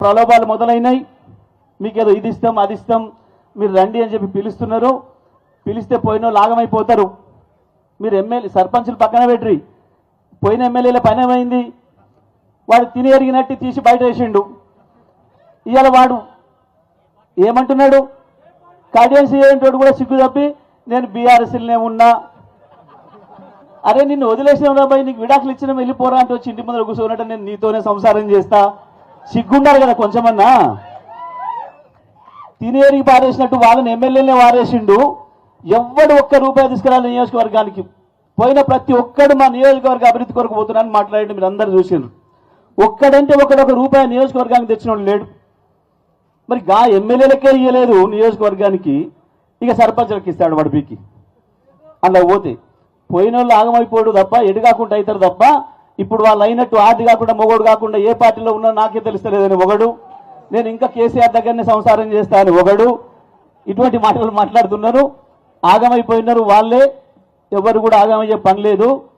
ప్రలోభాలు మొదలైనాయి. మీకు ఏదో ఇది ఇస్తాం అది ఇస్తాం మీరు రండి అని చెప్పి పిలుస్తున్నారు. పిలిస్తే పోయిన వాళ్ళు ఆగమైపోతారు. మీరు ఎమ్మెల్యే సర్పంచులు పక్కన పెట్టి పోయిన ఎమ్మెల్యేల పని ఏమైంది? వాడు తిని ఎరిగినట్టు తీసి బయట వేసిండు. ఇవాళ వాడు ఏమంటున్నాడు? కార్డియన్స్ ఏంటోడు కూడా సిగ్గు తప్పి నేను బీఆర్ఎస్ఎల్నే ఉన్నా. అరే నిన్ను వదిలేసిన రాబాయి, నీకు విడాకులు ఇచ్చిన వెళ్ళిపోరా అంటే వచ్చి ఇంటి ముందర కూర్చోనట్టు నేను నీతోనే సంసారం చేస్తా. సిగ్గుండాలి కదా కొంచెమన్నా. తినేరికి పారేసినట్టు వాళ్ళని ఎమ్మెల్యేనే వారేసిండు. ఎవ్వడు ఒక్క రూపాయి తీసుకురాలి నియోజకవర్గానికి. పోయిన ప్రతి ఒక్కడు మా నియోజకవర్గ అభివృద్ధి కొరకు పోతున్నాను మాట్లాడి మీరు అందరూ చూసిండ్రు. ఒక్కడంటే ఒక రూపాయి నియోజకవర్గానికి తెచ్చినోడు లేడు. మరి గా ఎమ్మెల్యేలకే ఇయ్యలేదు నియోజకవర్గానికి, ఇక సర్పంచులకు ఇస్తాడు వడిపీకి. అలా పోతే పోయిన వాళ్ళు ఆగమైపోడు తప్ప ఎడు కాకుండా అవుతారు తప్ప ఇప్పుడు వాళ్ళు అయినట్టు ఆది కాకుండా మొగోడు కాకుండా ఏ పార్టీలో ఉన్నా నాకే తెలుస్తలేదని ఒకడు, నేను ఇంకా కేసీఆర్ దగ్గరనే సంసారం చేస్తాను ఒకడు, ఇటువంటి మాటలు మాట్లాడుతున్నారు. ఆగమైపోయినారు వాళ్ళే, ఎవరు కూడా ఆగమయ్యే పని లేదు.